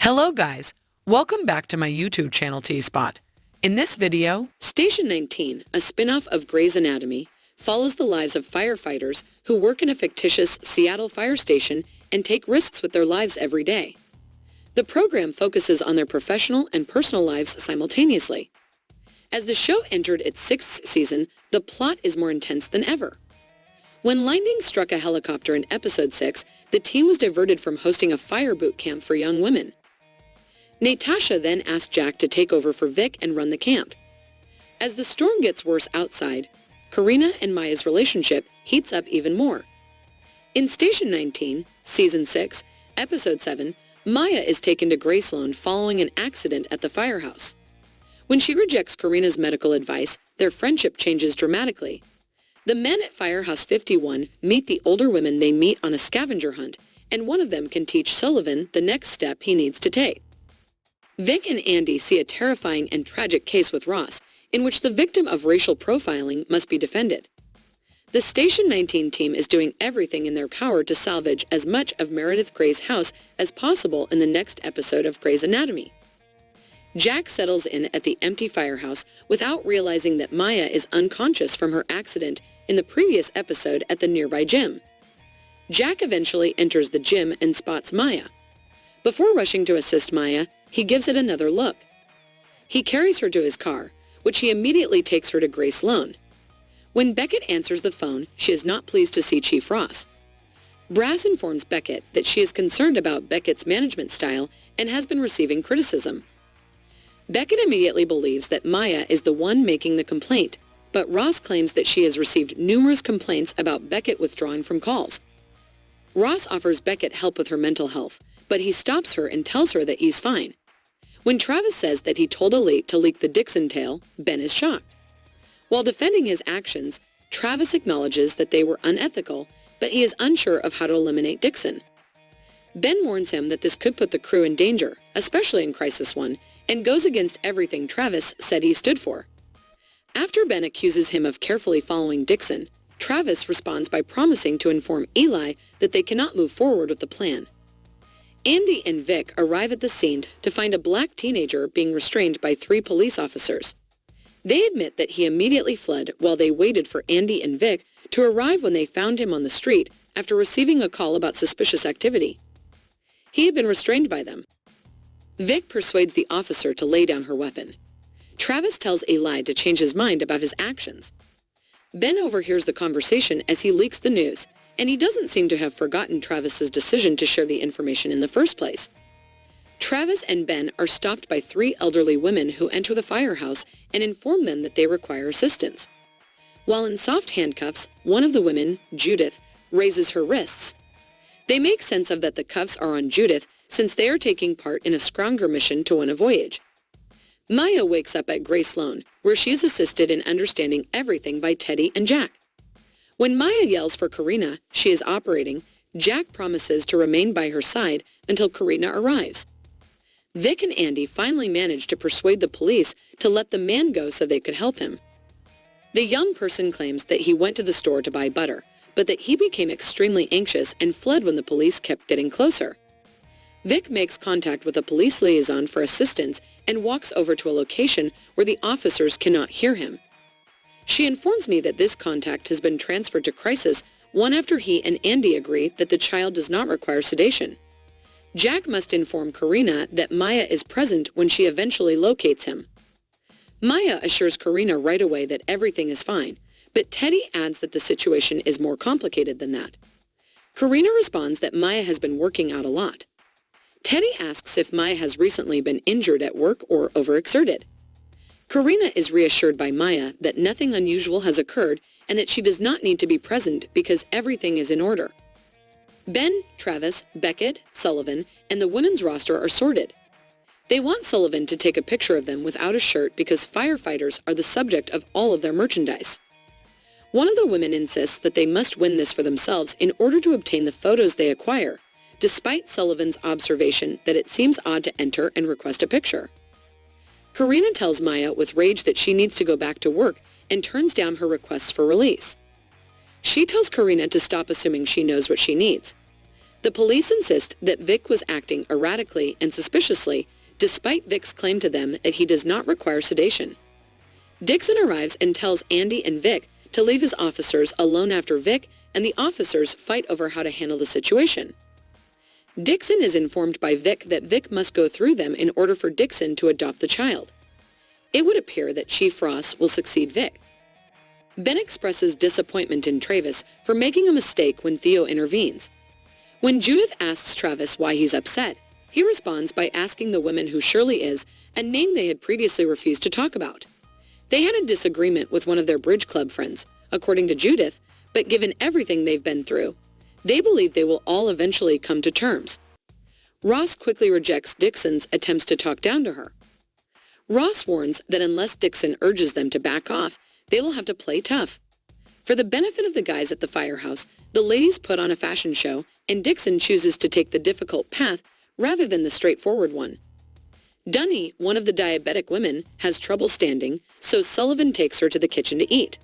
Hello guys, welcome back to my YouTube channel T-Spot. In this video, Station 19, a spin-off of Grey's Anatomy, follows the lives of firefighters who work in a fictitious Seattle fire station and take risks with their lives every day. The program focuses on their professional and personal lives simultaneously. As the show entered its 6th season, the plot is more intense than ever. When lightning struck a helicopter in episode 6, the team was diverted from hosting a fire boot camp for young women. Natasha then asked Jack to take over for Vic and run the camp. As the storm gets worse outside, Carina and Maya's relationship heats up even more. In Station 19, Season 6, Episode 7, Maya is taken to Grey Sloan following an accident at the Firehouse. When she rejects Carina's medical advice, their friendship changes dramatically. The men at Firehouse 51 meet the older women they meet on a scavenger hunt, and one of them can teach Sullivan the next step he needs to take. Vic and Andy see a terrifying and tragic case with Ross, in which the victim of racial profiling must be defended. The Station 19 team is doing everything in their power to salvage as much of Meredith Grey's house as possible in the next episode of Grey's Anatomy. Jack settles in at the empty firehouse without realizing that Maya is unconscious from her accident in the previous episode at the nearby gym. Jack eventually enters the gym and spots Maya. Before rushing to assist Maya, he gives it another look. He carries her to his car, which he immediately takes her to Grey Sloan. When Beckett answers the phone, she is not pleased to see Chief Ross. Brass informs Beckett that she is concerned about Beckett's management style and has been receiving criticism. Beckett immediately believes that Maya is the one making the complaint, but Ross claims that she has received numerous complaints about Beckett withdrawing from calls. Ross offers Beckett help with her mental health, but he stops her and tells her that he's fine. When Travis says that he told Elite to leak the Dixon tale, Ben is shocked. While defending his actions, Travis acknowledges that they were unethical, but he is unsure of how to eliminate Dixon. Ben warns him that this could put the crew in danger, especially in Crisis 1, and goes against everything Travis said he stood for. After Ben accuses him of carefully following Dixon, Travis responds by promising to inform Eli that they cannot move forward with the plan. Andy and Vic arrive at the scene to find a black teenager being restrained by 3 police officers. They admit that he immediately fled while they waited for Andy and Vic to arrive when they found him on the street after receiving a call about suspicious activity. He had been restrained by them. Vic persuades the officer to lay down her weapon. Travis tells Eli to change his mind about his actions. Ben overhears the conversation as he leaks the news, and he doesn't seem to have forgotten Travis's decision to share the information in the first place. Travis and Ben are stopped by 3 elderly women who enter the firehouse and inform them that they require assistance. While in soft handcuffs, one of the women, Judith, raises her wrists. They make sense of that the cuffs are on Judith since they are taking part in a scrounger mission to win a voyage. Maya wakes up at Grey Sloan, where she is assisted in understanding everything by Teddy and Jack. When Maya yells for Carina, she is operating, Jack promises to remain by her side until Carina arrives. Vic and Andy finally manage to persuade the police to let the man go so they could help him. The young person claims that he went to the store to buy butter, but that he became extremely anxious and fled when the police kept getting closer. Vic makes contact with a police liaison for assistance and walks over to a location where the officers cannot hear him. She informs me that this contact has been transferred to Crisis one after he and Andy agree that the child does not require sedation. Jack must inform Carina that Maya is present when she eventually locates him. Maya assures Carina right away that everything is fine, but Teddy adds that the situation is more complicated than that. Carina responds that Maya has been working out a lot. Teddy asks if Maya has recently been injured at work or overexerted. Carina is reassured by Maya that nothing unusual has occurred and that she does not need to be present because everything is in order. Ben, Travis, Beckett, Sullivan, and the women's roster are sorted. They want Sullivan to take a picture of them without a shirt because firefighters are the subject of all of their merchandise. One of the women insists that they must win this for themselves in order to obtain the photos they acquire, despite Sullivan's observation that it seems odd to enter and request a picture. Carina tells Maya with rage that she needs to go back to work and turns down her requests for release. She tells Carina to stop assuming she knows what she needs. The police insist that Vic was acting erratically and suspiciously, despite Vic's claim to them that he does not require sedation. Dixon arrives and tells Andy and Vic to leave his officers alone after Vic and the officers fight over how to handle the situation. Dixon is informed by Vic that Vic must go through them in order for Dixon to adopt the child. It would appear that Chief Ross will succeed Vic. Ben expresses disappointment in Travis for making a mistake when Theo intervenes. When Judith asks Travis why he's upset, he responds by asking the woman who Shirley is a name they had previously refused to talk about. They had a disagreement with one of their bridge club friends, according to Judith, but given everything they've been through, they believe they will all eventually come to terms. Ross quickly rejects Dixon's attempts to talk down to her. Ross warns that unless Dixon urges them to back off, they will have to play tough. For the benefit of the guys at the Firehouse, the ladies put on a fashion show, and Dixon chooses to take the difficult path rather than the straightforward one. Dunny, one of the diabetic women, has trouble standing, so Sullivan takes her to the kitchen to eat.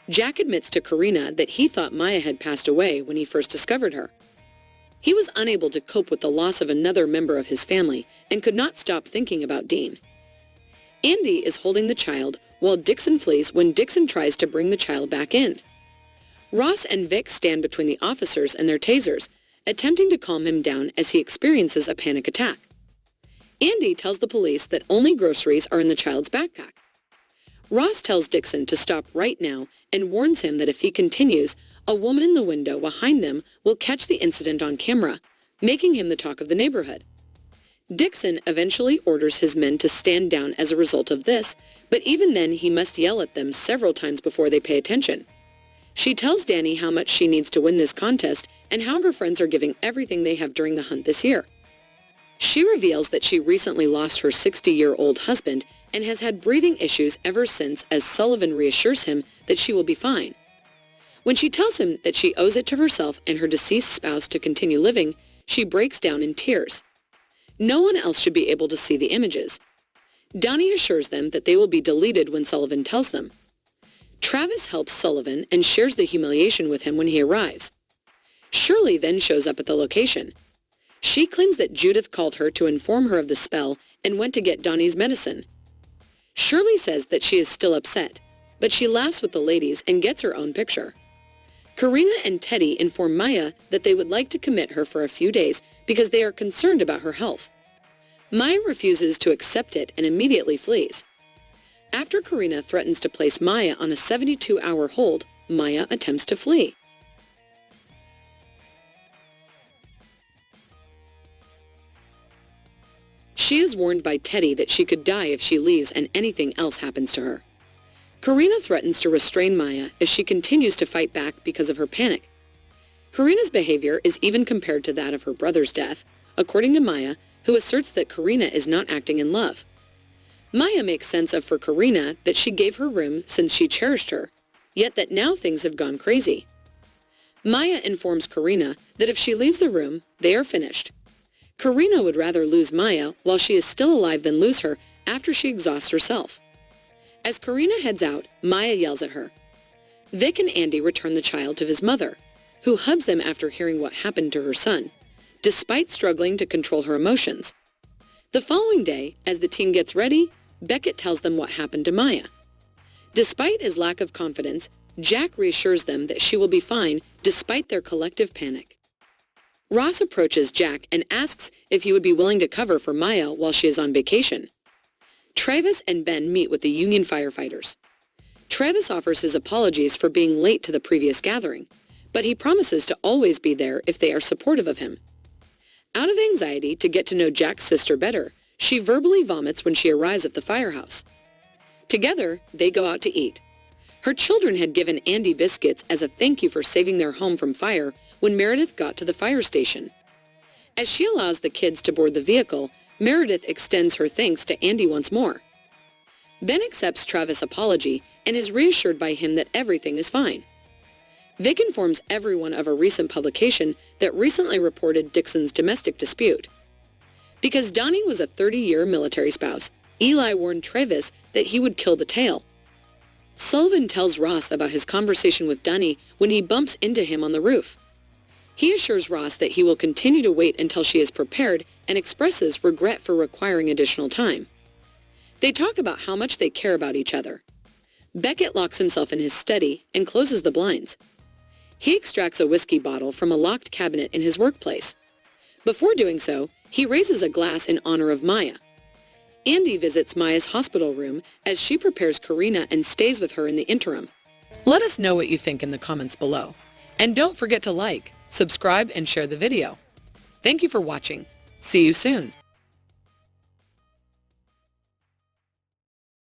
Jack admits to Carina that he thought Maya had passed away when he first discovered her. He was unable to cope with the loss of another member of his family and could not stop thinking about Dean. Andy is holding the child while Dixon flees when Dixon tries to bring the child back in. Ross and Vic stand between the officers and their tasers, attempting to calm him down as he experiences a panic attack. Andy tells the police that only groceries are in the child's backpack. Ross tells Dixon to stop right now and warns him that if he continues, a woman in the window behind them will catch the incident on camera, making him the talk of the neighborhood. Dixon eventually orders his men to stand down as a result of this, but even then he must yell at them several times before they pay attention. She tells Danny how much she needs to win this contest and how her friends are giving everything they have during the hunt this year. She reveals that she recently lost her 60-year-old husband and has had breathing issues ever since, as Sullivan reassures him that she will be fine. When she tells him that she owes it to herself and her deceased spouse to continue living, she breaks down in tears. No one else should be able to see the images. Donnie assures them that they will be deleted when Sullivan tells them. Travis helps Sullivan and shares the humiliation with him when he arrives. Shirley then shows up at the location. She claims that Judith called her to inform her of the spell and went to get Donnie's medicine. Shirley says that she is still upset, but she laughs with the ladies and gets her own picture. Carina and Teddy inform Maya that they would like to commit her for a few days because they are concerned about her health. Maya refuses to accept it and immediately flees. After Carina threatens to place Maya on a 72-hour hold, Maya attempts to flee. She is warned by Teddy that she could die if she leaves and anything else happens to her. Carina threatens to restrain Maya if she continues to fight back because of her panic. Carina's behavior is even compared to that of her brother's death, according to Maya, who asserts that Carina is not acting in love. Maya makes sense of for Carina that she gave her room since she cherished her, yet that now things have gone crazy. Maya informs Carina that if she leaves the room, they are finished. Carina would rather lose Maya while she is still alive than lose her after she exhausts herself. As Carina heads out, Maya yells at her. Vic and Andy return the child to his mother, who hugs them after hearing what happened to her son, despite struggling to control her emotions. The following day, as the team gets ready, Beckett tells them what happened to Maya. Despite his lack of confidence, Jack reassures them that she will be fine despite their collective panic. Ross approaches Jack and asks if he would be willing to cover for Maya while she is on vacation. Travis and Ben meet with the Union firefighters. Travis offers his apologies for being late to the previous gathering, but he promises to always be there if they are supportive of him. Out of anxiety to get to know Jack's sister better, she verbally vomits when she arrives at the firehouse. Together, they go out to eat. Her children had given Andy biscuits as a thank you for saving their home from fire when Meredith got to the fire station. As she allows the kids to board the vehicle, Meredith extends her thanks to Andy once more. Ben accepts Travis' apology and is reassured by him that everything is fine. Vic informs everyone of a recent publication that recently reported Dixon's domestic dispute. Because Donnie was a 30-year military spouse, Eli warned Travis that he would kill the tail. Sullivan tells Ross about his conversation with Donnie when he bumps into him on the roof. He assures Ross that he will continue to wait until she is prepared and expresses regret for requiring additional time. They talk about how much they care about each other. Beckett locks himself in his study and closes the blinds. He extracts a whiskey bottle from a locked cabinet in his workplace. Before doing so, he raises a glass in honor of Maya. Andy visits Maya's hospital room as she prepares Carina and stays with her in the interim. Let us know what you think in the comments below. And don't forget to like, subscribe, and share the video. Thank you for watching. See you soon.